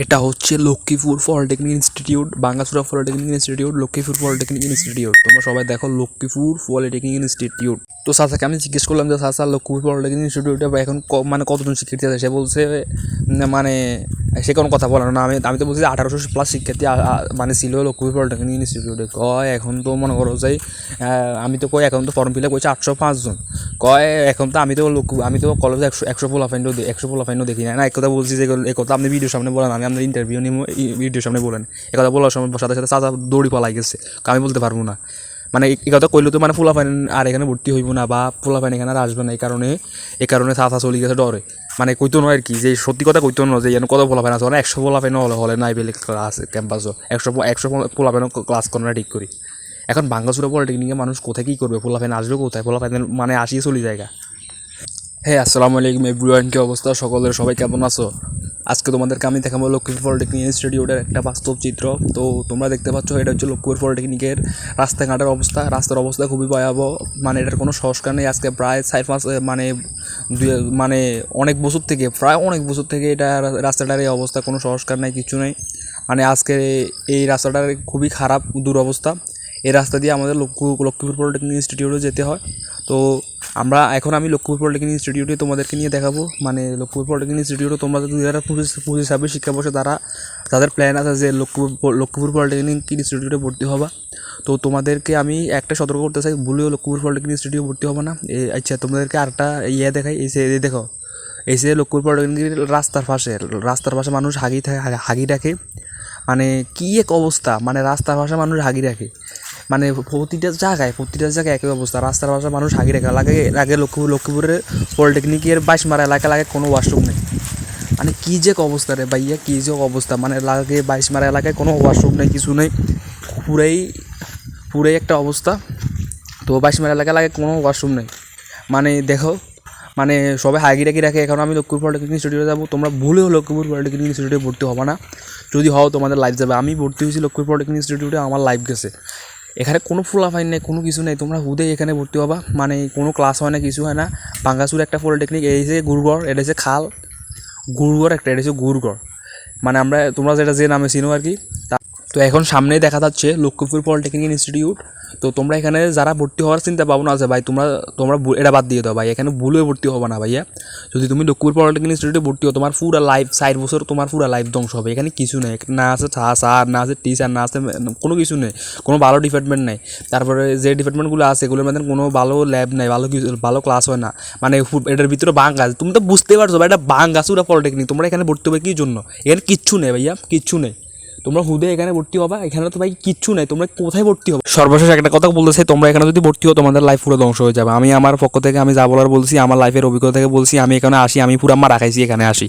এটা হচ্ছে Lakshmipur polytechnic institute, বাঙ্গাসুরা polytechnic institute, Lakshmipur polytechnic institute. তোমরা সবাই দেখো লক্ষ্মীপুর পলিটেকনিক ইনস্টিটিউট। তো স্যারকে আমি জিজ্ঞেস করলাম যে স্যার লক্ষ্মীপুর পলিটেকনিক ইনস্টিটিউটে এখন মানে কতজন শিক্ষার্থী আছে? সে বলছে মানে সে কোনো কথা বলে না। আমি তো বলছি 1800+ শিক্ষার্থী মানে ছিল লক্ষ্মীপুর পলিটেকনিক ইনস্টিটিউটে। কয় এখন তো মনে করো যে আমি তো কই এখন তো ফর্ম ফিল আপ করছি 805 জন। কয় এখন তো আমি তো কলেজে 100 পোলাফাইনও দেখি না। এক কথা বলছি যে এই কথা আপনি ভিডিওর সামনে বলেন, আমি আপনার ইন্টারভিউ নিব, ভিডিওর সামনে বলেন। এ কথা বলার সময় সাথে সাথে চাচা দৌড়ি পালাই গেছে, আমি বলতে পারবো না। মানে এই কথা কইলে তো মানে পোলাফাইন আর এখানে ভর্তি হইব না বা পোলাফাইন এখানে আর আসবে না। এই কারণে চাচা চলে গেছে ডরে। মানে কইতো নয় আর কি, যে সত্যি কথা কইতো না যে এখানে কত পোলাফাইন আছে, 100 পোলাফাইন হলে নাই বেলে ক্লাস ক্যাম্পাসও 100 পোলাফাইনও ক্লাস করানো ঠিক করি। এখন বাঙ্গাসুরা পলিটেকনিকে মানুষ কোথায় কী করবে? পোলাফাইন আসবে কোথায়? পোলাফাইন মানে আসিয়ে চলে জায়গা। হ্যাঁ, আসসালামু আলাইকুম এভরিওয়ান, কি অবস্থা সকলের? সবাই কেমন আছো? আজকে তোমাদেরকে আমি দেখাবো লক্ষ্মীপুর পলিটেকনিক ইনস্টিটিউটের একটা বাস্তব চিত্র। তো তোমরা দেখতে পাচ্ছ এটা হচ্ছে লক্ষ্মীপুর পলিটেকনিকের রাস্তাঘাটের অবস্থা। রাস্তার অবস্থা খুবই ভয়াবহ, মানে এটার কোনো সংস্কার নেই। আজকে প্রায় 4-5 মানে অনেক বছর থেকে এটা রাস্তাটার এই অবস্থা, কোনো সংস্কার নেই, কিছু নেই। মানে আজকে এই রাস্তাটার খুবই খারাপ দুরবস্থা। এই রাস্তা দিয়ে আমাদের লক্ষ্মীপুর পলিটেকনিক ইনস্টিটিউটে যেতে হয়। তো আমি লক্ষ্মীপুর পলিটেকনিক ইনস্টিটিউটে তোমাদেরকে নিয়ে দেখাবো। মানে লক্ষ্মীপুর পলিটেকনিক ইনস্টিটিউটে তোমরা 2025-26 শিক্ষাবর্ষে তাদের প্ল্যান আছে যে লক্ষ্মীপুর পলিটেকনিক ইনস্টিটিউটে ভর্তি হবা। তো তোমাদেরকে আমি একটা সতর্ক করতে চাই, ভুলেও লক্ষ্মীপুর পলিটেকনিক ইনস্টিটিউটে ভর্তি হবে না। আচ্ছা, তোমাদেরকে আরেকটা দেখাই, দেখো এই যে লক্ষ্মীপুর পলিটেকনিক রাস্তার পাশে মানুষ হাগি রাখে। মানে কী এক অবস্থা, মানে রাস্তার পাশে মানুষ হাগি রাখে। মানে প্রতিটা জায়গায় একই অবস্থা, রাস্তার পাশে মানুষ হাগি রাখা লাগে। লক্ষ্মীপুরের পলিটেকনিকের 22 মারা এলাকা লাগে কোনো ওয়াশরুম নেই। মানে কী যে অবস্থা রে ভাইয়া, কী যে অবস্থা, মানে লাগে 22 মারা এলাকায় কোনো ওয়াশরুম নেই, কিছু নেই, পুরাই একটা অবস্থা। তো 22 মারা এলাকা লাগে কোনো ওয়াশরুম নেই। মানে দেখো, মানে সবাই হাগি রাখে। এখন আমি লক্ষ্মীপুর পলিটেকনিক ইনস্টিটিউটে যাবো, তোমরা ভুলেও লক্ষ্মীপুর পলিটেকনিক ইনস্টিটিউটে ভর্তি হবে না। যদি হও তোমাদের লাইফ যাবে। আমি ভর্তি হয়েছি লক্ষ্মীপুর পলিটেকনিক ইনস্টিটিউটে, আমার লাইফ গেছে। এখানে কোনো ফুলাফাইন নেই, কোনো কিছু নেই, তোমরা হুদেই এখানে ভর্তি হবা। মানে কোনো ক্লাস হয় না, কিছু হয় না। বাঙ্গাসুর একটা পলিটেকনিক, এই যে গুড়গড়, এটা হচ্ছে খাল, গুড়গড় একটা, এটা হচ্ছে গুড়গড়। মানে তোমরা যে নামে চিনো আর কি। তো এখন সামনেই দেখা যাচ্ছে লক্ষ্মীপুর পলিটেকনিক ইনস্টিটিউট। তো তোমরা এখানে যারা ভর্তি হওয়ার চিন্তা ভাবনা আছে ভাই, তোমরা এটা বাদ দিয়ে দাও ভাই, এখানে ভুলেও ভর্তি হবে না ভাইয়া। যদি তুমি লক্ষ্মীপুর পলিটেকনিক ইনস্টিটিউটে ভর্তি হও, তোমার পুরো লাইফ 4 বছর তোমার পুরো লাইফ ধ্বংস হবে। এখানে কিছু নেই, না আছে স্যার, না আছে টিচার, না আছে কোনো কিছু নেই, কোনো ভালো ডিপার্টমেন্ট নেই। তারপরে যে ডিপার্টমেন্টগুলো আছে এগুলোর মধ্যে কোনো ভালো ল্যাব নেই, ভালো ক্লাস হয় না। মানে এটার ভিতরে বাঙ্গাস, তুমি তো বুঝতে পারছো ভাই, এটা বাঙ্গাসুরা পলিটেকনিক। তোমরা এখানে ভর্তি হবে কী জন্য? এখানে কিচ্ছু নেই ভাইয়া, কিচ্ছু নেই। তোমরা হুদে এখানে ভর্তি হবা, এখানে তো ভাই কিচ্ছু নেই, তোমরা কোথায় ভর্তি হবে? সর্বশেষ একটা কথা বলতে চাই, তোমরা এখানে যদি ভর্তি হও তোমাদের লাইফ পুরো ধ্বংস হয়ে যাবে। আমি আমার পক্ষ থেকে আমি যা বলার বলছি, আমার লাইফের অভিজ্ঞতা থেকে বলছি। আমি এখানে আসি, আমি পুরো মারা খাইছি এখানে আসি।